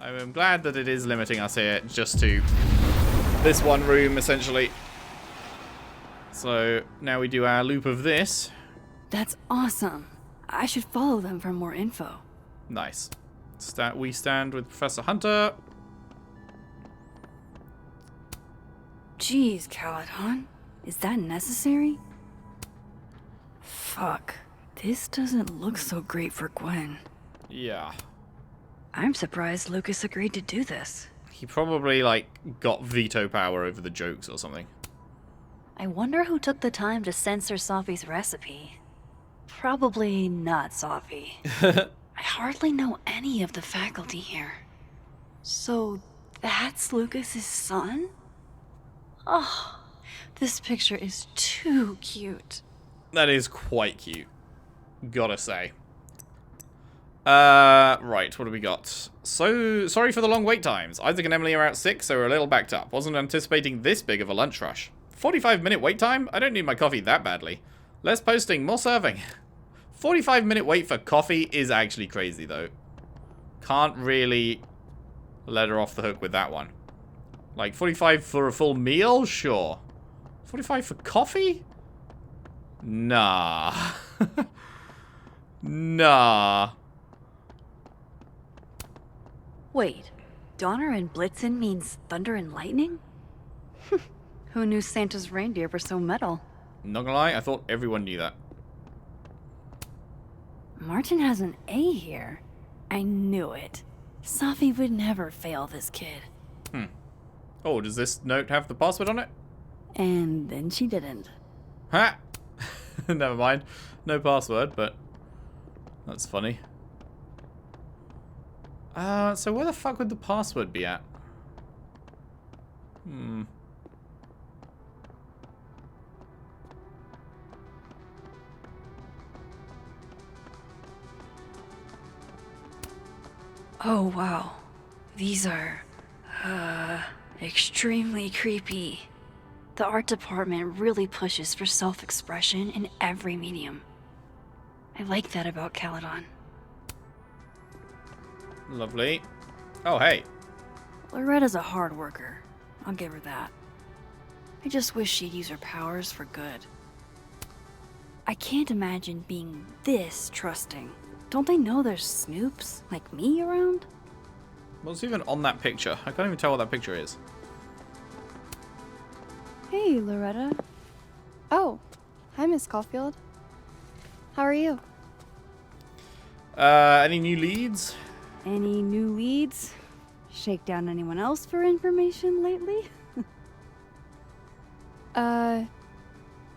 I'm glad that it is limiting us here just to this one room, essentially. So, now we do our loop of this. That's awesome. I should follow them for more info. Nice. We stand with Professor Hunter. Jeez, Caledon. Is that necessary? Fuck. This doesn't look so great for Gwen. Yeah. I'm surprised Lucas agreed to do this. He probably, like, got veto power over the jokes or something. I wonder who took the time to censor Safi's recipe. Probably not Safi. I hardly know any of the faculty here. So, that's Lucas's son? Oh, this picture is too cute. That is quite cute. Gotta say. Right, what do we got? So, sorry for the long wait times. Isaac and Emily are out sick, so we're a little backed up. Wasn't anticipating this big of a lunch rush. 45-minute wait time? I don't need my coffee that badly. Less posting, more serving. 45-minute wait for coffee is actually crazy, though. Can't really let her off the hook with that one. Like, 45 for a full meal? Sure. 45 for coffee? Nah. Nah. Wait, Donner and Blitzen means thunder and lightning? Who knew Santa's reindeer were so metal? Not gonna lie, I thought everyone knew that. Martin has an A here. I knew it. Safi would never fail this kid. Oh, does this note have the password on it? And then she didn't. Ha! Never mind. No password, but that's funny. So where the fuck would the password be at? Oh, wow. These are, extremely creepy. The art department really pushes for self-expression in every medium. I like that about Caledon. Lovely. Oh, hey. Loretta's a hard worker. I'll give her that. I just wish she'd use her powers for good. I can't imagine being this trusting. Don't they know there's snoops like me around? What's even on that picture? I can't even tell what that picture is. Hey, Loretta. Oh, hi, Miss Caulfield. How are you? Any new leads? Any new leads? Shake down anyone else for information lately?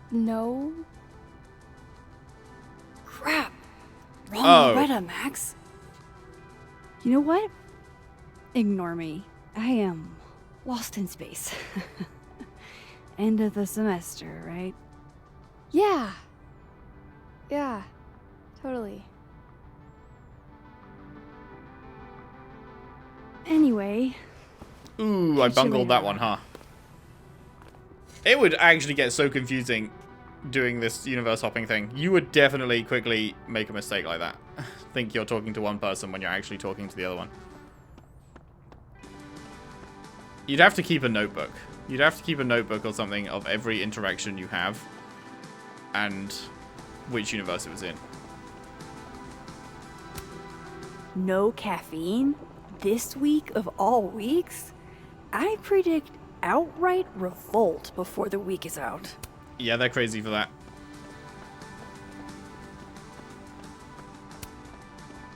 No. Crap! Wrong Oh. Loretta, Max. You know what? Ignore me. I am lost in space. End of the semester, right? Yeah. Yeah, totally. Anyway. Ooh, I Catch you bungled that later. one, huh? It would actually get so confusing doing this universe hopping thing. You would definitely quickly make a mistake like that. Think you're talking to one person when you're actually talking to the other one. You'd have to keep a notebook. You'd have to keep a notebook or something of every interaction you have and which universe it was in. No caffeine? This week of all weeks? I predict outright revolt before the week is out. Yeah, they're crazy for that.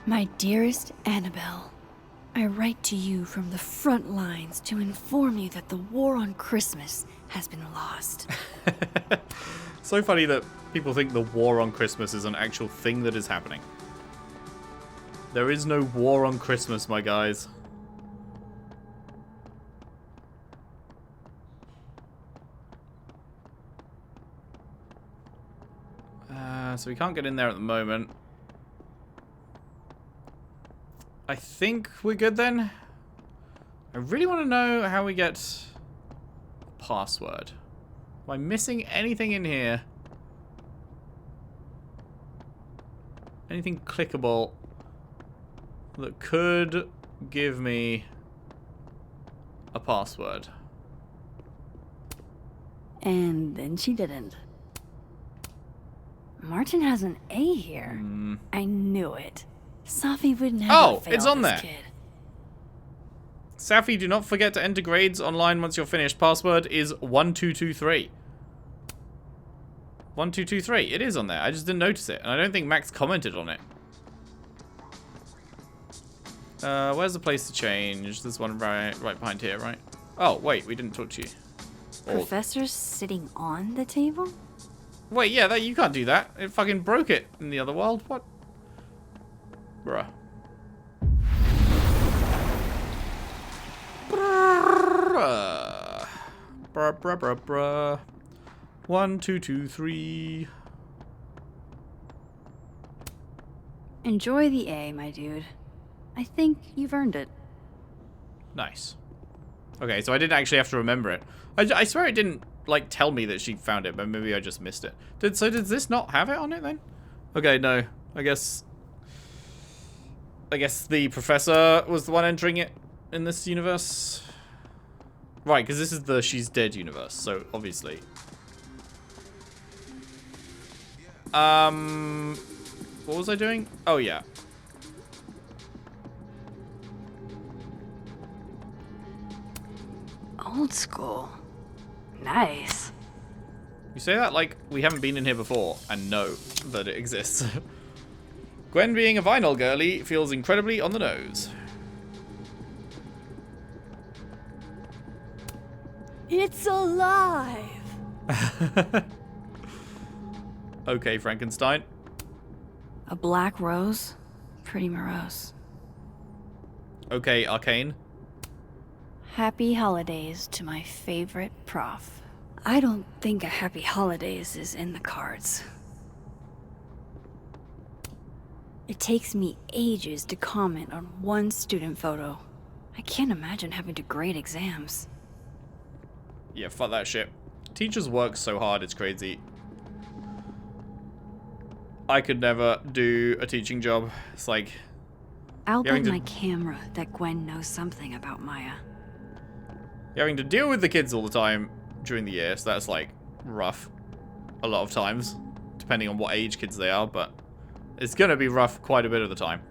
My dearest Annabelle, I write to you from the front lines to inform you that the war on Christmas has been lost. So funny that people think the war on Christmas is an actual thing that is happening. There is no war on Christmas, my guys. So we can't get in there at the moment. I think we're good then. I really want to know how we get a password. Am I missing anything in here? Anything clickable that could give me a password. And then she didn't. Martin has an A here. I knew it. Safi would never fail it's on this there. kid. Safi, do not forget to enter grades online once you're finished. Password is 1223. 1223. It is on there. I just didn't notice it. And I don't think Max commented on it. Where's the place to change? There's one right behind here, right? Oh, wait. We didn't talk to you. Professor's sitting on the table? Wait, yeah, you can't do that. It fucking broke it in the other world. What? Bruh. Bruh. 1223. Enjoy the A, my dude. I think you've earned it. Nice. Okay, so I didn't actually have to remember it. I swear it didn't, like, tell me that she found it, but maybe I just missed it. So did this not have it on it, then? Okay, no. I guess the professor was the one entering it in this universe. Right, because this is the She's Dead universe, so obviously. What was I doing? Oh, yeah. Old school. Nice. You say that like we haven't been in here before and know that it exists. Gwen being a vinyl girly feels incredibly on the nose. It's alive! Okay, Frankenstein. A black rose? Pretty morose. Okay, Arcane. Happy holidays to my favorite prof. I don't think a happy holidays is in the cards. It takes me ages to comment on one student photo. I can't imagine having to grade exams. Yeah, fuck that shit. Teachers work so hard, it's crazy. I could never do a teaching job. It's like... I'll bet to- my camera that Gwen knows something about Maya. You're having to deal with the kids all the time during the year, so that's like rough a lot of times, depending on what age kids they are, but it's gonna be rough quite a bit of the time.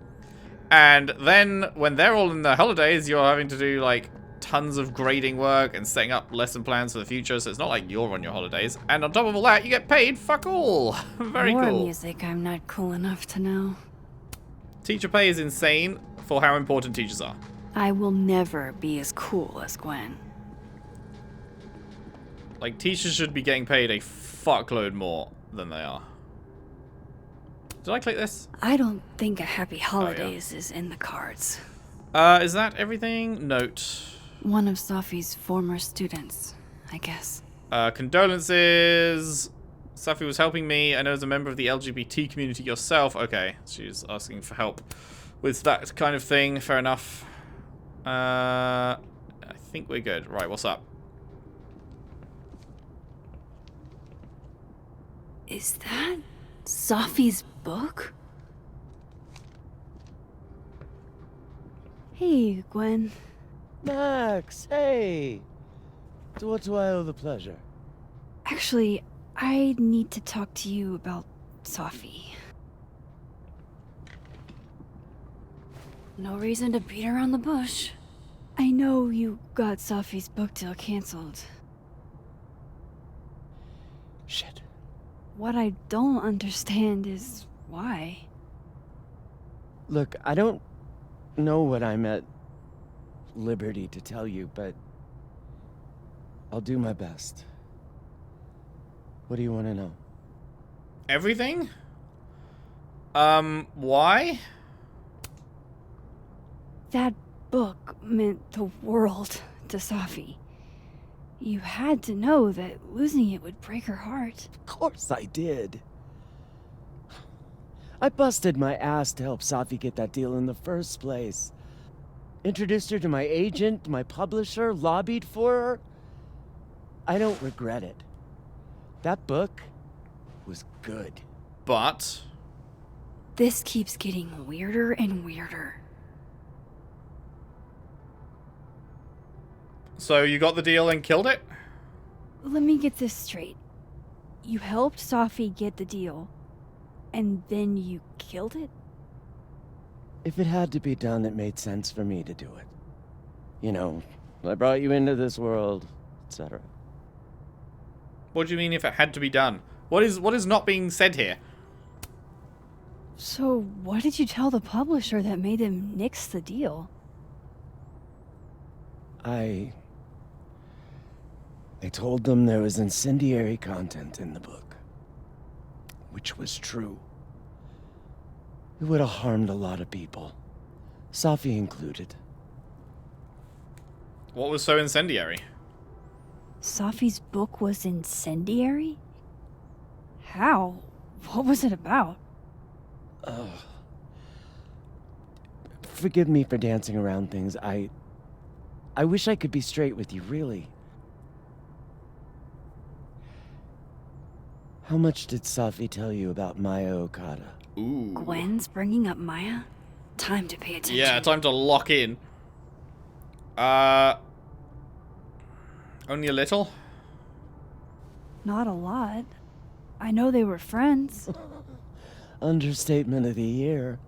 And then when they're all in their holidays, you're having to do like tons of grading work and setting up lesson plans for the future, so it's not like you're on your holidays. And on top of all that, you get paid fuck all. Very More cool. music I'm not cool enough to know. Teacher pay is insane for how important teachers are. I will never be as cool as Gwen. Like, teachers should be getting paid a fuckload more than they are. Did I click this? I don't think a happy holidays is in the cards. Is that everything? Note. One of Safi's former students, I guess. Condolences. Safi was helping me. I know as a member of the LGBT community yourself. Okay, she's asking for help with that kind of thing. Fair enough. I think we're good. Right, what's up? Is that Safi's book? Hey, Gwen. Max, hey! To what do I owe the pleasure? Actually, I need to talk to you about Safi. No reason to beat around the bush. I know you got Safi's book deal canceled. Shit. What I don't understand is why. Look, I don't know what I'm at liberty to tell you, but I'll do my best. What do you want to know? Everything? Why? That book meant the world to Safi. You had to know that losing it would break her heart. Of course I did. I busted my ass to help Safi get that deal in the first place. Introduced her to my agent, my publisher, lobbied for her. I don't regret it. That book was good. But... This keeps getting weirder and weirder. So you got the deal and killed it? Let me get this straight. You helped Safi get the deal, and then you killed it? If it had to be done, it made sense for me to do it. You know, I brought you into this world, etc. What do you mean if it had to be done? What is not being said here? So, what did you tell the publisher that made them nix the deal? I told them there was incendiary content in the book. Which was true. It would have harmed a lot of people. Safi included. What was so incendiary? Safi's book was incendiary? How? What was it about? Forgive me for dancing around things. I wish I could be straight with you, really. How much did Safi tell you about Maya Okada? Ooh. Gwen's bringing up Maya? Time to pay attention. Yeah, time to lock in. Only a little? Not a lot. I know they were friends. Understatement of the year.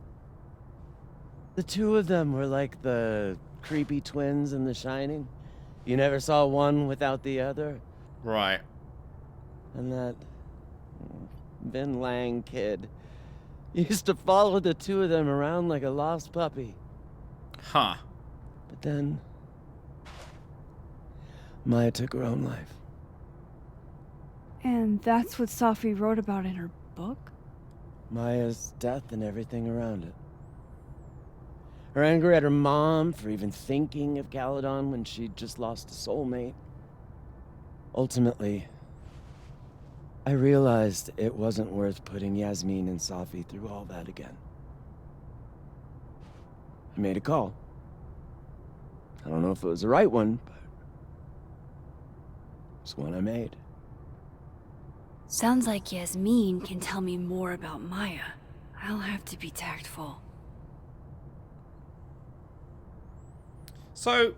The two of them were like the creepy twins in The Shining. You never saw one without the other. Right. And that Vin Lang kid used to follow the two of them around like a lost puppy. Huh. But then Maya took her own life. And that's what Safi wrote about in her book? Maya's death and everything around it. Her anger at her mom for even thinking of Caledon when she'd just lost a soulmate. Ultimately, I realized it wasn't worth putting Yasmin and Safi through all that again. I made a call. I don't know if it was the right one, but it's one I made. Sounds like Yasmin can tell me more about Maya. I'll have to be tactful. So,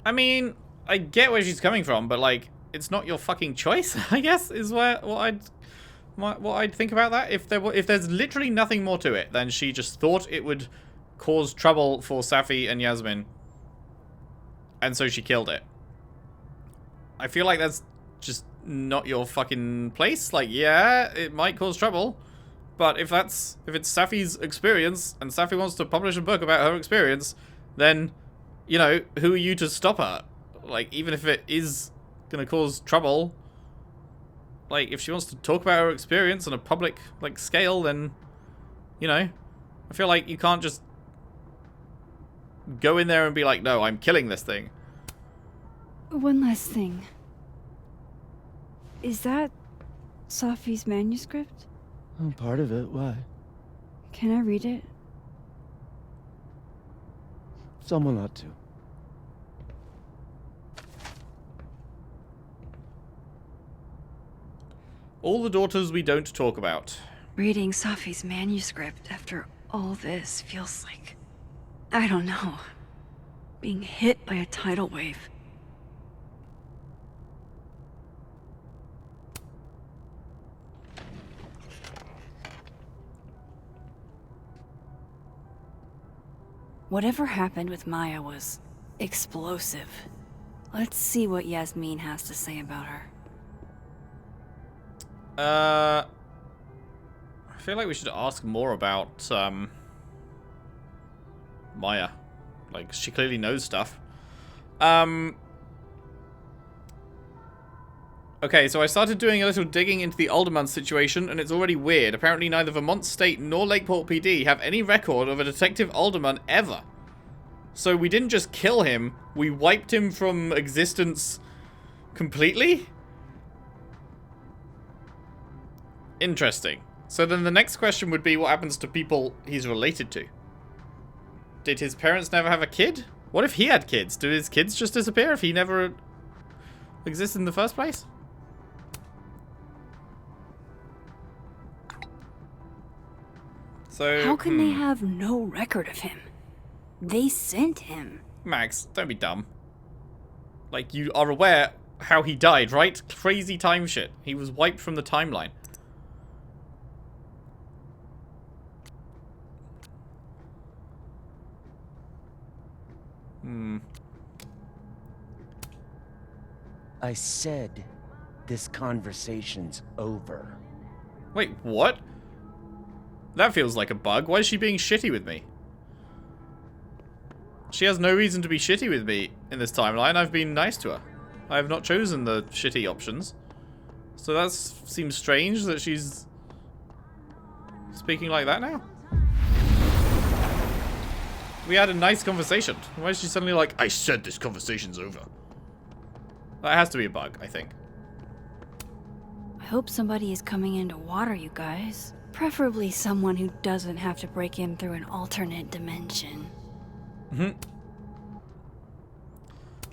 I mean, I get where she's coming from, but like, it's not your fucking choice, I guess, is what I'd think about that. If there's literally nothing more to it than she just thought it would cause trouble for Safi and Yasmin, and so she killed it. I feel like that's just not your fucking place. Like, yeah, it might cause trouble, but if it's Safi's experience and Safi wants to publish a book about her experience, then, you know, who are you to stop her? Like, even if it is gonna cause trouble, like, if she wants to talk about her experience on a public, like, scale, then, you know, I feel like you can't just go in there and be like, no, I'm killing this thing. One last thing. Is that Safi's manuscript? Oh, part of it. Why? Can I read it? Someone ought to. All the daughters we don't talk about. Reading Safi's manuscript after all this feels like, I don't know, being hit by a tidal wave. Whatever happened with Maya was explosive. Let's see what Yasmin has to say about her. I feel like we should ask more about, Maya. Like, she clearly knows stuff. Okay, so I started doing a little digging into the Alderman situation, and it's already weird. Apparently neither Vermont State nor Lakeport PD have any record of a Detective Alderman ever. So we didn't just kill him, we wiped him from existence completely? Interesting. So then the next question would be, what happens to people he's related to? Did his parents never have a kid? What if he had kids? Do his kids just disappear if he never existed in the first place? So, How can they have no record of him? They sent him. Max, don't be dumb. Like, you are aware how he died, right? Crazy time shit. He was wiped from the timeline. I said this conversation's over. Wait, what? That feels like a bug. Why is she being shitty with me? She has no reason to be shitty with me in this timeline. I've been nice to her. I have not chosen the shitty options. So that seems strange that she's speaking like that now. We had a nice conversation. Why is she suddenly like, I said this conversation's over? That has to be a bug, I think. I hope somebody is coming in to water you guys. Preferably someone who doesn't have to break in through an alternate dimension.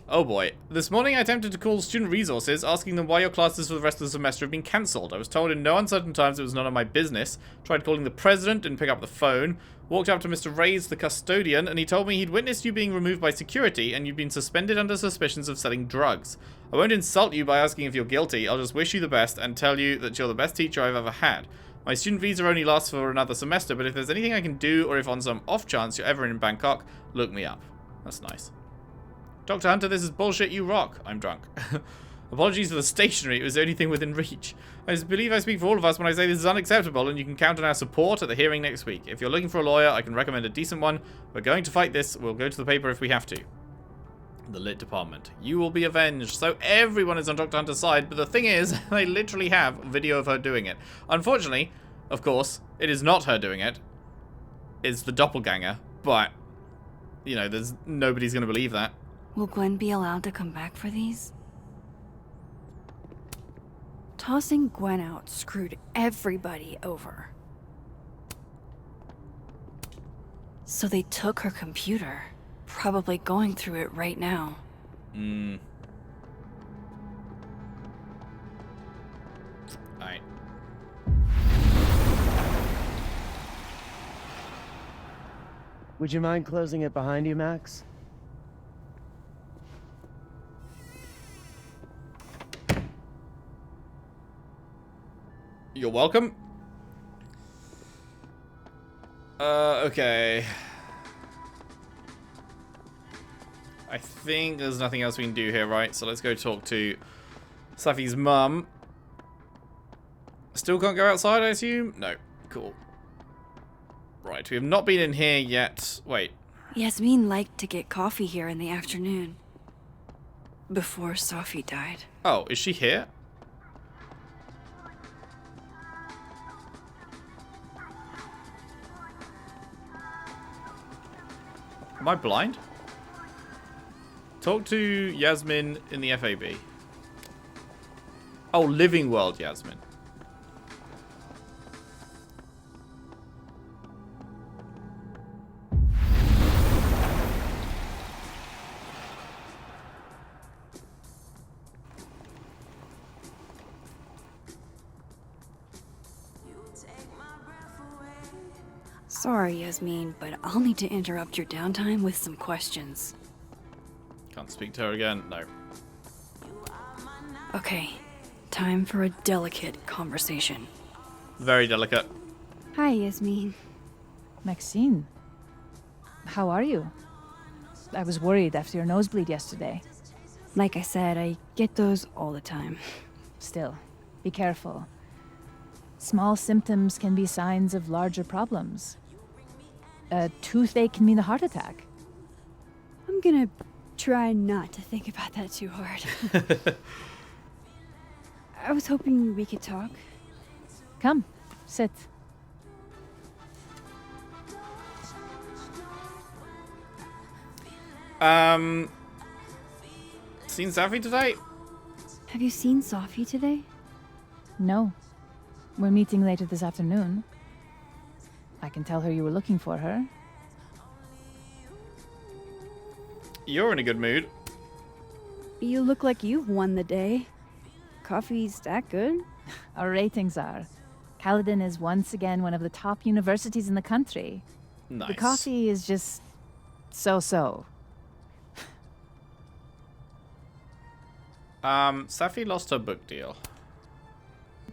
Oh boy. This morning I attempted to call student resources, asking them why your classes for the rest of the semester have been cancelled. I was told in no uncertain terms it was none of my business. Tried calling the president, didn't pick up the phone. Walked up to Mr. Ray's, the custodian, and he told me he'd witnessed you being removed by security and you'd been suspended under suspicions of selling drugs. I won't insult you by asking if you're guilty. I'll just wish you the best and tell you that you're the best teacher I've ever had. My student visa only lasts for another semester, but if there's anything I can do, or if on some off chance you're ever in Bangkok, look me up. That's nice. Dr. Hunter, this is bullshit, you rock. I'm drunk. Apologies for the stationery, it was the only thing within reach. I believe I speak for all of us when I say this is unacceptable, and you can count on our support at the hearing next week. If you're looking for a lawyer, I can recommend a decent one. We're going to fight this. We'll go to the paper if we have to. The lit department. You will be avenged. So everyone is on Dr. Hunter's side, but the thing is, they literally have video of her doing it. Unfortunately, of course, it is not her doing it. It's the doppelganger, but, you know, nobody's going to believe that. Will Gwen be allowed to come back for these? Tossing Gwen out screwed everybody over. So they took her computer. Probably going through it right now. Alright. Would you mind closing it behind you, Max? You're welcome. Okay. I think there's nothing else we can do here, right? So let's go talk to Safi's mum. Still can't go outside, I assume? No. Cool. Right, we have not been in here yet. Wait. Yasmin liked to get coffee here in the afternoon. Before Safi died. Oh, is she here? Am I blind? Talk to Yasmin in the FAB. Oh, Living World Yasmin. Sorry, Yasmin, but I'll need to interrupt your downtime with some questions. Can't speak to her again. No. Okay, time for a delicate conversation. Very delicate. Hi, Yasmin. Maxine, how are you? I was worried after your nosebleed yesterday. Like I said, I get those all the time. Still, be careful. Small symptoms can be signs of larger problems. A toothache can mean a heart attack. I'm gonna try not to think about that too hard. I was hoping we could talk. Come, sit. Seen Safi today? Have you seen Safi today? No. We're meeting later this afternoon. I can tell her you were looking for her. You're in a good mood. You look like you've won the day. Coffee's that good? Our ratings are. Caledon is once again one of the top universities in the country. Nice. The coffee is just so-so. Safi lost her book deal.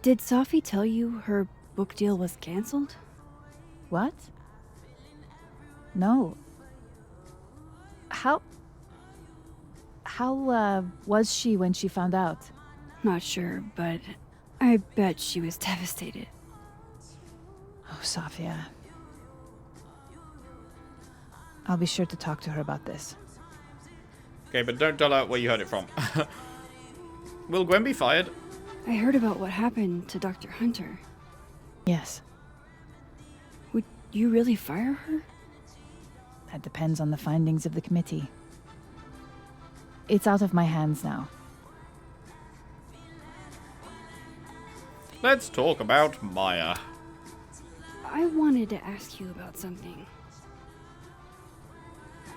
Did Safi tell you her book deal was cancelled? What? No. How was she when she found out? Not sure, but I bet she was devastated. Oh, Safia. I'll be sure to talk to her about this. Okay, but don't tell her where you heard it from. Will Gwen be fired? I heard about what happened to Dr. Hunter. Yes, Would you really fire her? that depends on the findings of the committee. It's out of my hands now. Let's talk about Maya. I wanted to ask you about something.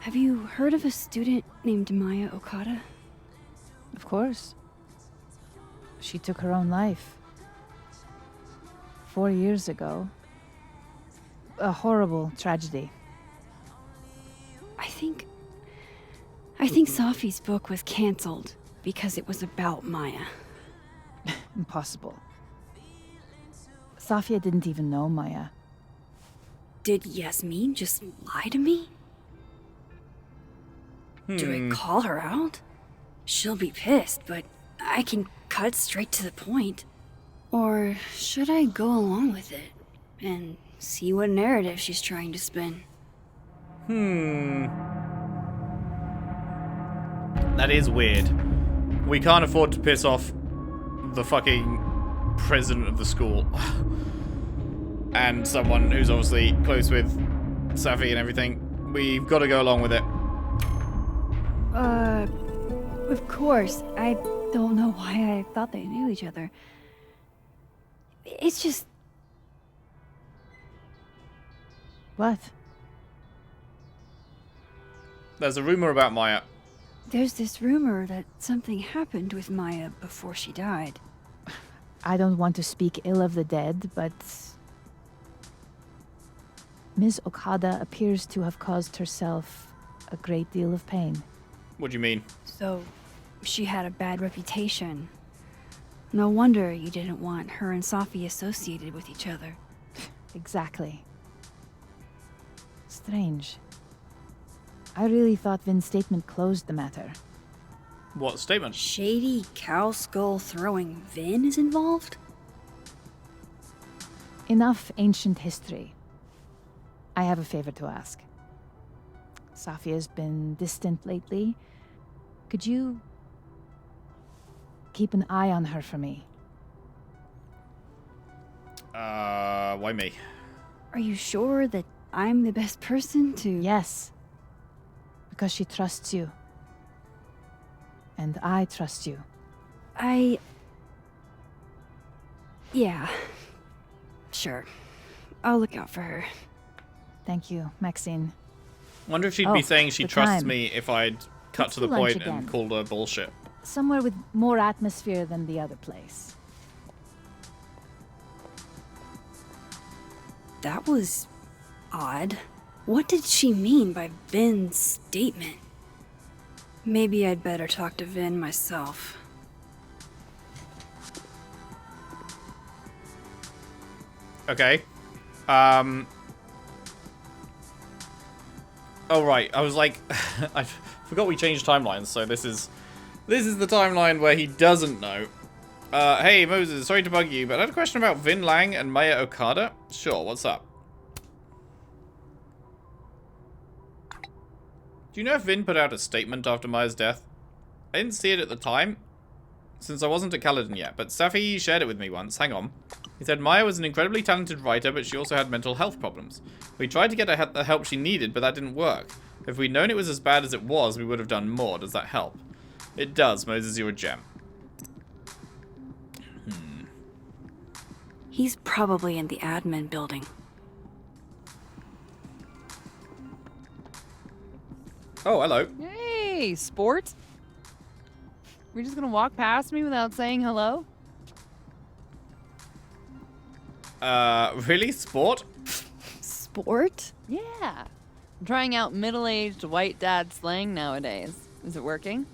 Have you heard of a student named Maya Okada? Of course. She took her own life. 4 years ago. A horrible tragedy. I think Safi's book was cancelled because it was about Maya. Impossible. Safia didn't even know Maya. Did Yasmin just lie to me? Do I call her out? She'll be pissed, but I can cut straight to the point. Or should I go along with it and see what narrative she's trying to spin? That is weird. We can't afford to piss off the fucking president of the school. And someone who's obviously close with Safi and everything. We've got to go along with it. Of course. I don't know why I thought they knew each other. It's just... What? There's a rumor about Maya. There's this rumor that something happened with Maya before she died. I don't want to speak ill of the dead, but... Ms. Okada appears to have caused herself a great deal of pain. What do you mean? So, she had a bad reputation. No wonder you didn't want her and Safi associated with each other. Exactly. Strange. I really thought Vin's statement closed the matter. What statement? Shady cow skull throwing Vin is involved? Enough ancient history. I have a favor to ask. Safia's been distant lately. Could you keep an eye on her for me? Why me? Are you sure that I'm the best person to... Yes. Because she trusts you. And I trust you. Yeah. Sure. I'll look out for her. Thank you, Maxine. Wonder if she'd be saying she the trusts time. me if I'd cut Let's to the do lunch point and again. called her bullshit. Somewhere with more atmosphere than the other place. That was... odd. What did she mean by Vin's statement? Maybe I'd better talk to Vin myself. Okay. Oh right, I was like, I forgot we changed timelines, so this is the timeline where he doesn't know. Hey Moses, sorry to bug you, but I had a question about Vin Lang and Maya Okada. Sure, what's up? Do you know if Vin put out a statement after Maya's death? I didn't see it at the time, since I wasn't at Caledon yet, but Safi shared it with me once. Hang on. He said Maya was an incredibly talented writer, but she also had mental health problems. We tried to get her the help she needed, but that didn't work. If we'd known it was as bad as it was, we would have done more. Does that help? It does, Moses, you're a gem. He's probably in the admin building. Oh, hello. Hey, sport. We're just gonna walk past me without saying hello? Really? Sport? Sport? Yeah. I'm trying out middle-aged white dad slang nowadays. Is it working?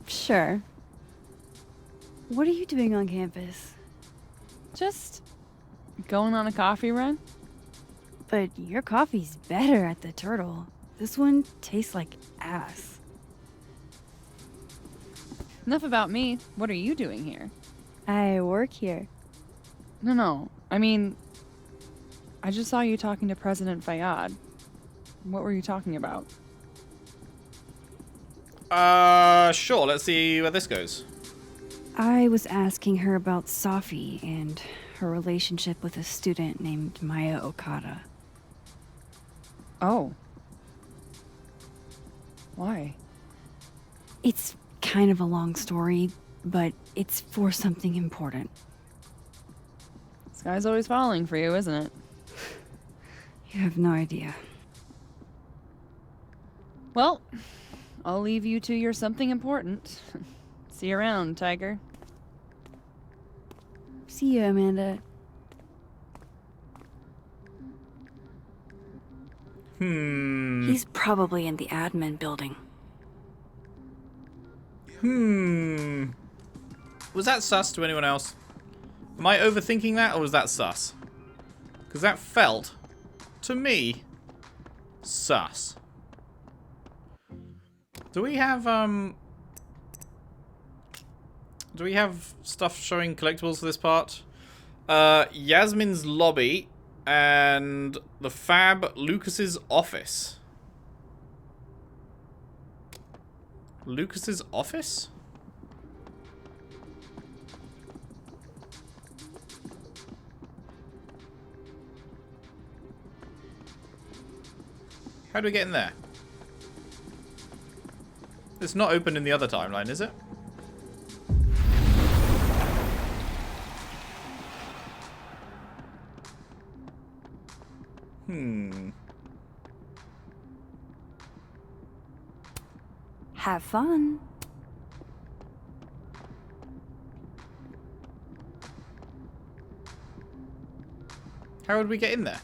Sure. What are you doing on campus? Just going on a coffee run? But your coffee's better at the Turtle. This one tastes like ass. Enough about me. What are you doing here? I work here. No. I mean, I just saw you talking to President Fayyad. What were you talking about? Sure, let's see where this goes. I was asking her about Safi and her relationship with a student named Maya Okada. Oh. Why? It's kind of a long story, but it's for something important. This guy's always falling for you, isn't it? You have no idea. Well, I'll leave you to your something important. See you around, Tiger. See you, Amanda. He's probably in the admin building. Was that sus to anyone else? Am I overthinking that, or was that sus? Because that felt, to me, sus. Do we have stuff showing collectibles for this part? Yasmin's lobby and the Fab Lucas's office. Lucas's office? How do we get in there? It's not open in the other timeline, is it? Have fun. How would we get in there?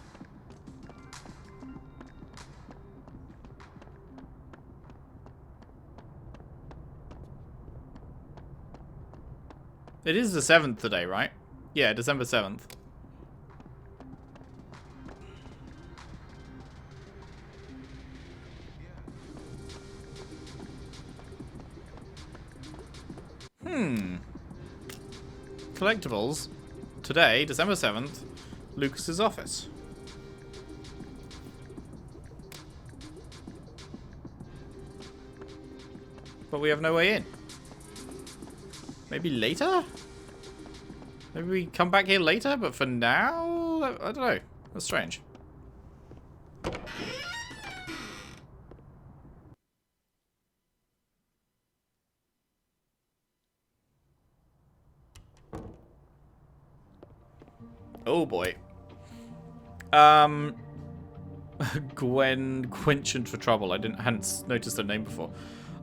It is the 7th today, right? Yeah, December 7th. Collectibles. Today, December 7th, Lucas's office. But we have no way in. Maybe later? Maybe we come back here later, but for now, I don't know. That's strange. Oh boy. Quenchant for trouble. I hadn't noticed her name before.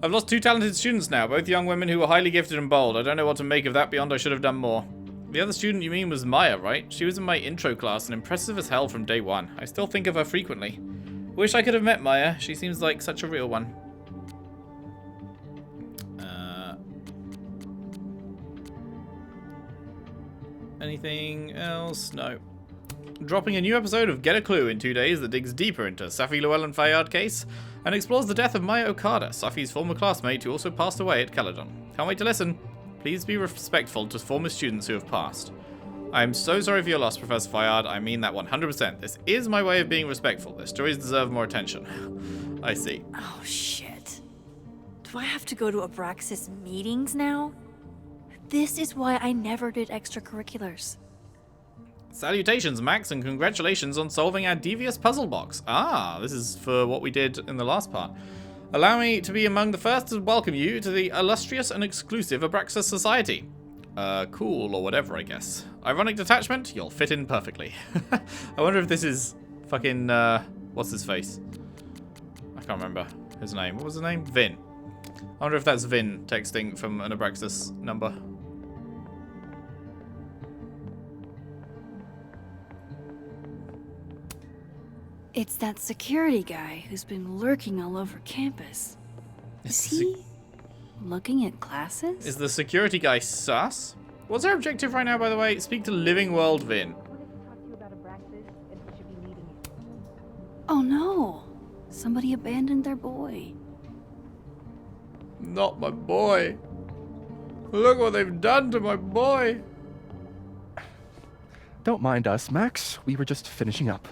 I've lost 2 talented students now, both young women who were highly gifted and bold. I don't know what to make of that beyond I should have done more. The other student you mean was Maya, right? She was in my intro class and impressive as hell from day 1. I still think of her frequently. Wish I could have met Maya. She seems like such a real one. Anything else? No. Dropping a new episode of Get a Clue in 2 days that digs deeper into Safi Llewellyn-Fayyad case and explores the death of Maya Okada, Safi's former classmate who also passed away at Caledon. Can't wait to listen. Please be respectful to former students who have passed. I am so sorry for your loss, Professor Fayyad. I mean that 100%. This is my way of being respectful. Their stories deserve more attention. I see. Oh, shit. Do I have to go to Abraxas meetings now? This is why I never did extracurriculars. Salutations, Max, and congratulations on solving our devious puzzle box. Ah, this is for what we did in the last part. Allow me to be among the first to welcome you to the illustrious and exclusive Abraxas Society. Cool, or whatever, I guess. Ironic detachment, you'll fit in perfectly. I wonder if this is fucking, what's his face? I can't remember his name. What was his name? Vin. I wonder if that's Vin texting from an Abraxas number. It's that security guy who's been lurking all over campus. Is he Looking at classes? Is the security guy sus? What's our objective right now, by the way? Speak to Living World Vin. Oh no! Somebody abandoned their boy. Not my boy. Look what they've done to my boy. Don't mind us, Max. We were just finishing up.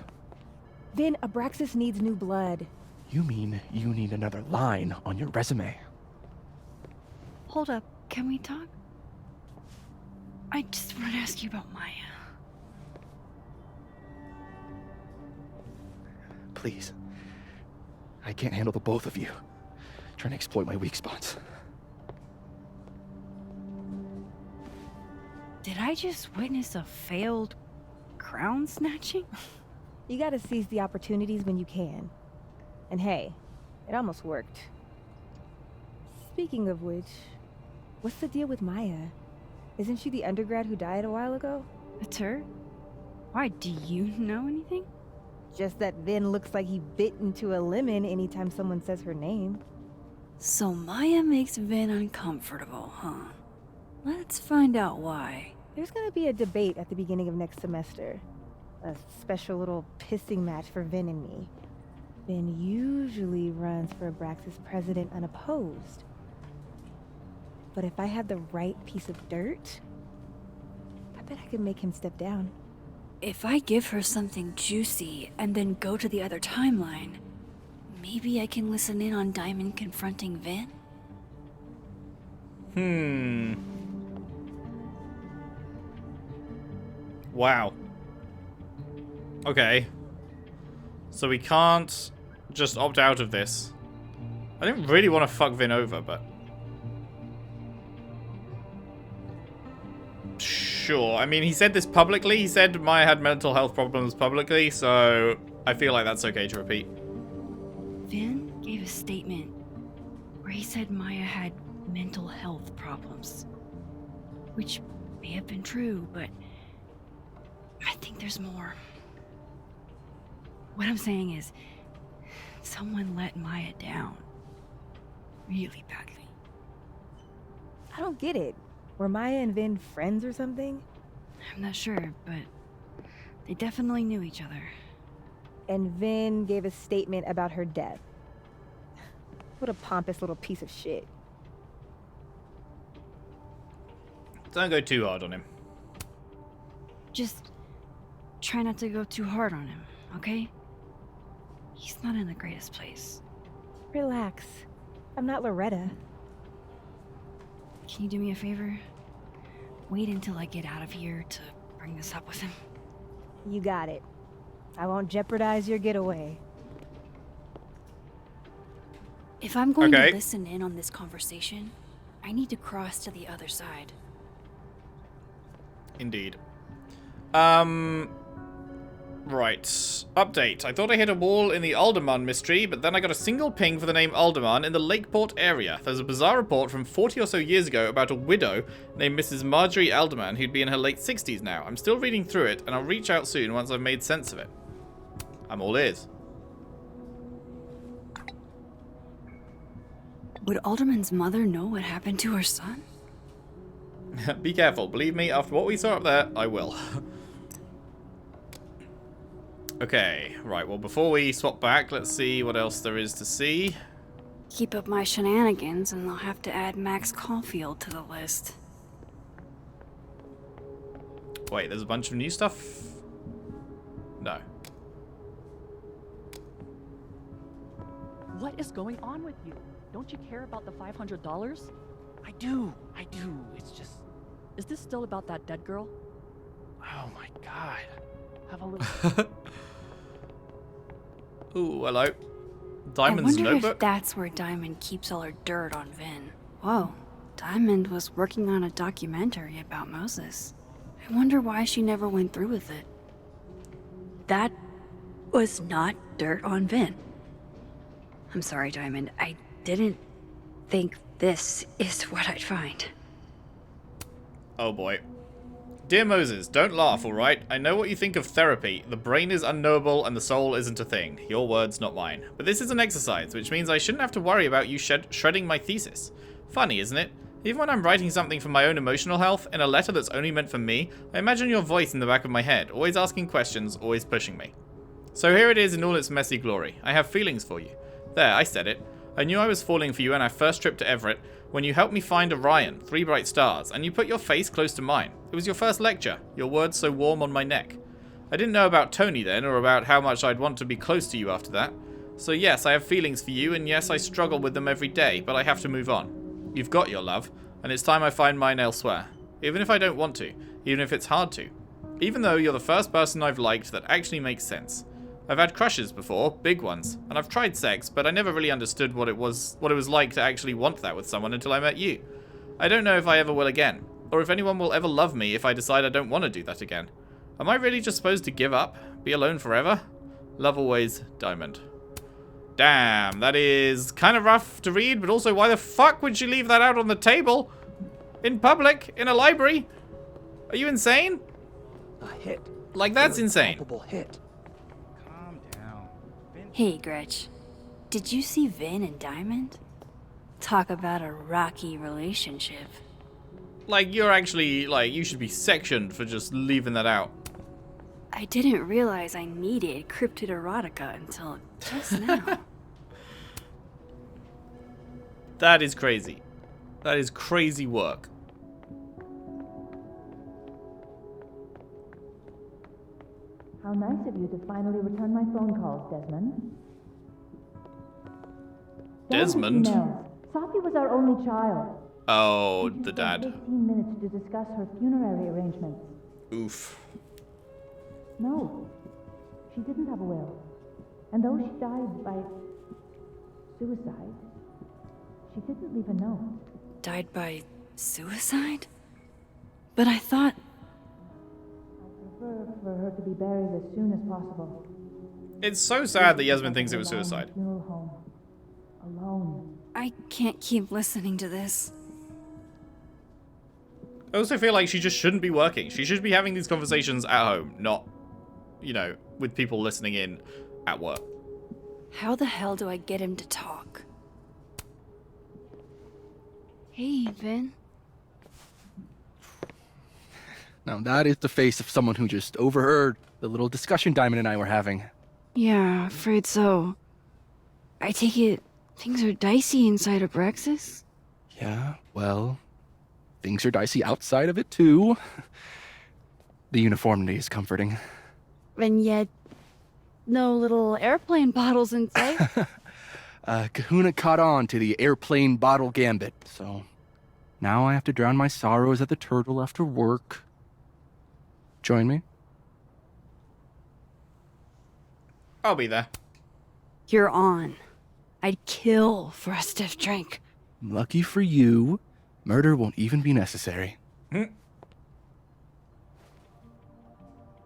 Vin, Abraxas needs new blood. You mean you need another line on your resume? Hold up, can we talk? I just want to ask you about Maya. Please. I can't handle the both of you. Trying to exploit my weak spots. Did I just witness a failed crown snatching? You gotta seize the opportunities when you can. And hey, it almost worked. Speaking of which, what's the deal with Maya? Isn't she the undergrad who died a while ago? It's her? Why, do you know anything? Just that Vin looks like he bit into a lemon anytime someone says her name. So Maya makes Vin uncomfortable, huh? Let's find out why. There's gonna be a debate at the beginning of next semester. A special little pissing match for Vin and me. Vin usually runs for Abraxas president unopposed. But if I had the right piece of dirt, I bet I could make him step down. If I give her something juicy and then go to the other timeline, maybe I can listen in on Diamond confronting Vin? Wow. Okay. So we can't just opt out of this. I didn't really want to fuck Vin over, but... Sure. I mean, he said this publicly. He said Maya had mental health problems publicly, so I feel like that's okay to repeat. Vin gave a statement where he said Maya had mental health problems. Which may have been true, but I think there's more. What I'm saying is, someone let Maya down. Really badly. I don't get it. Were Maya and Vin friends or something? I'm not sure, but they definitely knew each other. And Vin gave a statement about her death. What a pompous little piece of shit. Don't go too hard on him. Just try not to go too hard on him, okay? He's not in the greatest place. Relax. I'm not Loretta. Can you do me a favor? Wait until I get out of here to bring this up with him. You got it. I won't jeopardize your getaway. If I'm going Okay. to listen in on this conversation, I need to cross to the other side. Indeed. Right. Update. I thought I hit a wall in the Alderman mystery, but then I got a single ping for the name Alderman in the Lakeport area. There's a bizarre report from 40 or so years ago about a widow named Mrs. Marjorie Alderman who'd be in her late 60s now. I'm still reading through it, and I'll reach out soon once I've made sense of it. I'm all ears. Would Alderman's mother know what happened to her son? Be careful. Believe me, after what we saw up there, I will. Okay, right, well, before we swap back, let's see what else there is to see. Keep up my shenanigans and I'll have to add Max Caulfield to the list. Wait, there's a bunch of new stuff? No. What is going on with you? Don't you care about the $500? I do. It's just... Is this still about that dead girl? Oh my god. Have a little... Ooh, hello. Diamond's I wonder notebook? if that's where Diamond keeps all her dirt on Vin. Whoa, Diamond was working on a documentary about Moses. I wonder why she never went through with it. That was not dirt on Vin. I'm sorry, Diamond. I didn't think this is what I'd find. Oh boy. Dear Moses, don't laugh, alright? I know what you think of therapy. The brain is unknowable and the soul isn't a thing. Your words, not mine. But this is an exercise, which means I shouldn't have to worry about you shredding my thesis. Funny, isn't it? Even when I'm writing something for my own emotional health, in a letter that's only meant for me, I imagine your voice in the back of my head, always asking questions, always pushing me. So here it is in all its messy glory. I have feelings for you. There, I said it. I knew I was falling for you on our first trip to Everett, when you helped me find Orion, 3 bright stars, and you put your face close to mine. It was your first lecture, your words so warm on my neck. I didn't know about Tony then, or about how much I'd want to be close to you after that. So yes, I have feelings for you, and yes, I struggle with them every day, but I have to move on. You've got your love, and it's time I find mine elsewhere. Even if I don't want to, even if it's hard to. Even though you're the first person I've liked that actually makes sense. I've had crushes before, big ones, and I've tried sex, but I never really understood what it was like to actually want that with someone until I met you. I don't know if I ever will again, or if anyone will ever love me if I decide I don't want to do that again. Am I really just supposed to give up? Be alone forever? Love always, Diamond. Damn, that is kind of rough to read, but also why the fuck would she leave that out on the table? In public? In a library? Are you insane? A hit. Like, that's insane. Palpable hit. Hey, Gretch. Did you see Vin and Diamond? Talk about a rocky relationship. Like, you're actually, like, you should be sectioned for just leaving that out. I didn't realize I needed cryptid erotica until just now. That is crazy. That is crazy work. How nice of you to finally return my phone calls, Desmond. Desmond? Safi was our only child. Oh, the dad. 15 minutes to discuss her funerary arrangements. Oof. No, she didn't have a will. And though she died by suicide, she didn't leave a note. Died by suicide? But I thought... I prefer for her to be buried as soon as possible. It's so sad that Yasmin thinks it was suicide. Funeral home. Alone. I can't keep listening to this. I also feel like she just shouldn't be working. She should be having these conversations at home, not, you know, with people listening in at work. How the hell do I get him to talk? Hey, Vin. Now that is the face of someone who just overheard the little discussion Diamond and I were having. Yeah, afraid so. I take it things are dicey inside of Brexis? Yeah, well, things are dicey outside of it too. The uniformity is comforting. And yet, no little airplane bottles in sight. Kahuna caught on to the airplane bottle gambit, so now I have to drown my sorrows at the Turtle after work. Join me? I'll be there. You're on. I'd kill for a stiff drink. Lucky for you, murder won't even be necessary.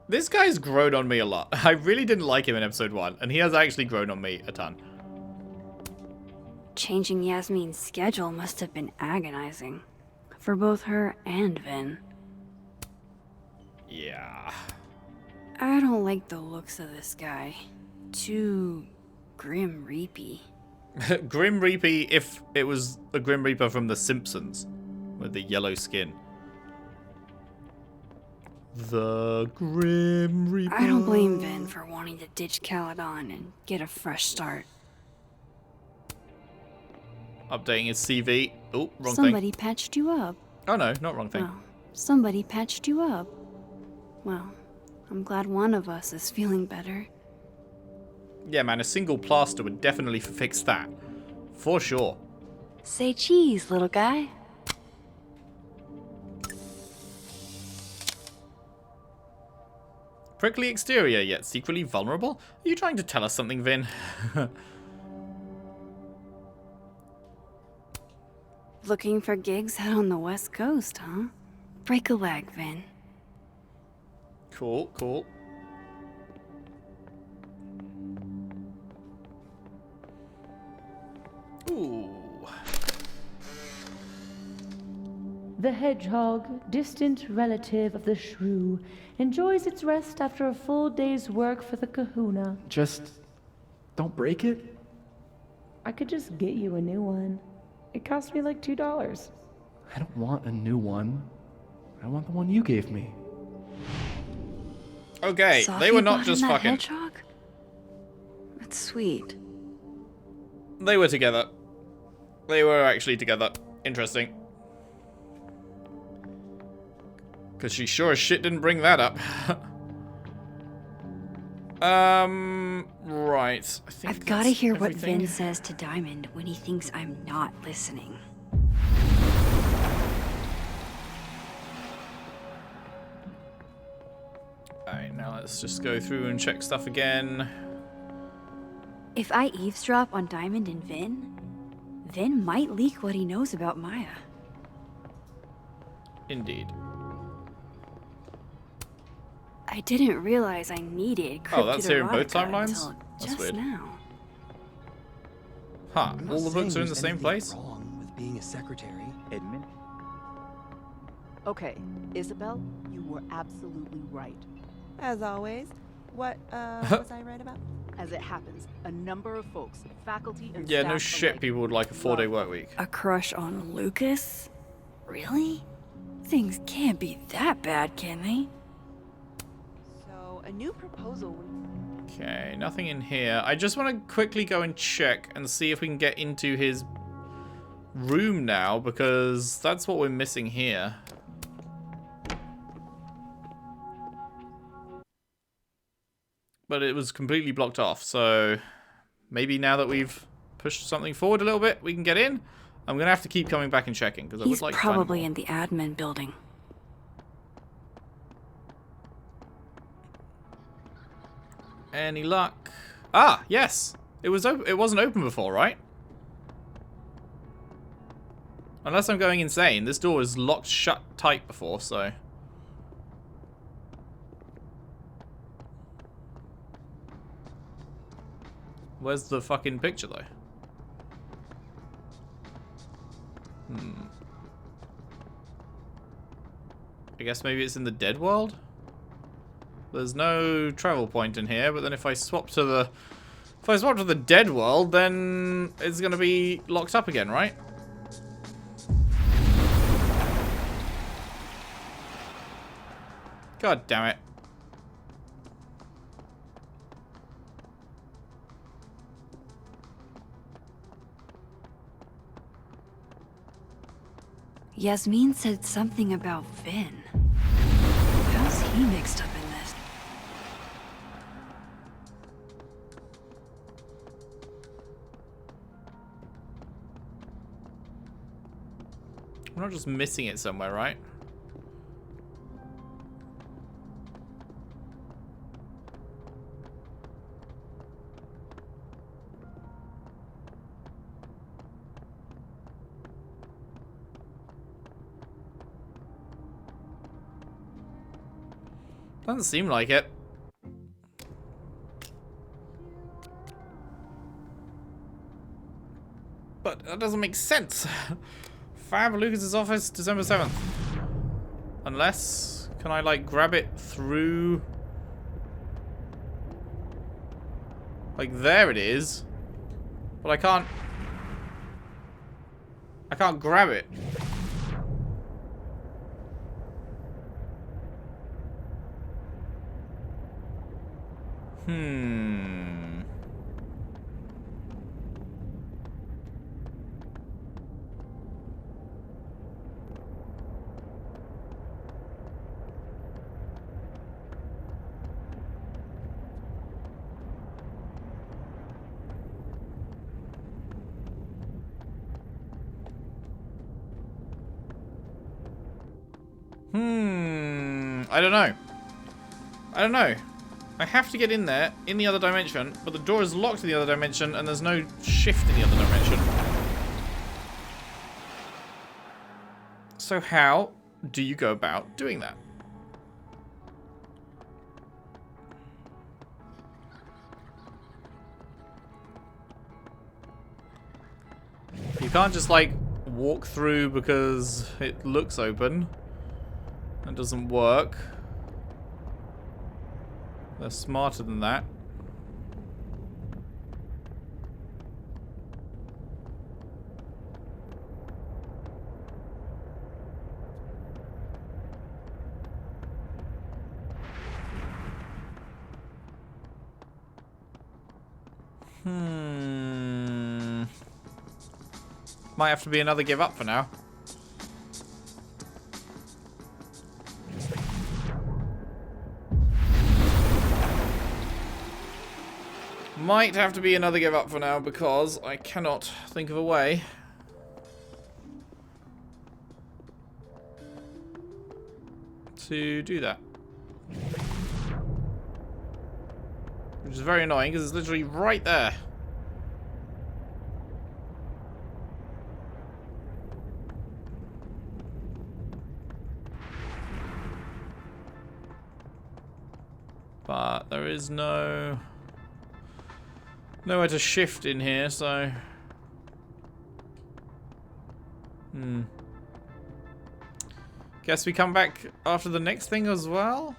This guy's grown on me a lot. I really didn't like him in episode 1, and he has actually grown on me a ton. Changing Yasmin's schedule must have been agonizing. For both her and Vin. Yeah. I don't like the looks of this guy. Too Grim Reapy. Grim Reapy if it was a Grim Reaper from The Simpsons with the yellow skin. The Grim Reaper. I don't blame Vin for wanting to ditch Caledon and get a fresh start. Updating his CV. Oh, wrong Somebody thing. patched you up. Oh no, not wrong thing. Well, somebody patched you up. Well, I'm glad one of us is feeling better. Yeah, man, a single plaster would definitely fix that. For sure. Say cheese, little guy. Prickly exterior, yet secretly vulnerable? Are you trying to tell us something, Vin? Looking for gigs out on the West Coast, huh? Break a leg, Vin. Cool, cool. Ooh. The hedgehog, distant relative of the shrew, enjoys its rest after a full day's work for the kahuna. Just don't break it. I could just get you a new one. It cost me like $2. I don't want a new one. I want the one you gave me. Okay, Safi they were not bought just him that fucking. hedgehog? That's sweet. They were together. They were actually together. Interesting. Because she sure as shit didn't bring that up. Right. I think I've got to that's hear everything. what Vin says to Diamond when he thinks I'm not listening. Alright, now let's just go through and check stuff again. If I eavesdrop on Diamond and Vin, Vin might leak what he knows about Maya. Indeed. I didn't realize I needed Oh, that's here in both Cryptid timelines? until That's just weird. now. Huh, I'm not all the books saying are in the there's same anything place? Wrong with being a secretary. Admin. Okay, Isabel, you were absolutely right. As always. What was I right about? As it happens, a number of folks, faculty and Yeah, staff no shit, alike, people would like a 4-day work week. A crush on Lucas? Really? Things can't be that bad, can they? So, a new proposal. Okay, nothing in here. I just want to quickly go and check and see if we can get into his room now, because that's what we're missing here. But it was completely blocked off, so maybe now that we've pushed something forward a little bit, we can get in. I'm going to have to keep coming back and checking, because I He's would like to find probably more. in the admin building. Any luck? Ah, yes. It wasn't open before, right? Unless I'm going insane. This door was locked shut tight before, so... Where's the fucking picture, though? I guess maybe it's in the dead world? There's no travel point in here, but then if I swap to the... If I swap to the dead world, then it's gonna be locked up again, right? God damn it. Yasmin said something about Vin. How's he mixed up in this? We're not just missing it somewhere, right? Doesn't seem like it. But that doesn't make sense. Fab Lucas's office, December 7th. Unless, can I like grab it through? Like there it is. But I can't grab it. I don't know. I don't know. I have to get in there, in the other dimension, but the door is locked in the other dimension, and there's no shift in the other dimension. So how do you go about doing that? You can't just, like, walk through because it looks open. That doesn't work. They're smarter than that. Might have to be another give up for now. Might have to be another give up for now because I cannot think of a way. To do that. Which is very annoying because it's literally right there. But there is nowhere to shift in here, so guess we come back after the next thing as well.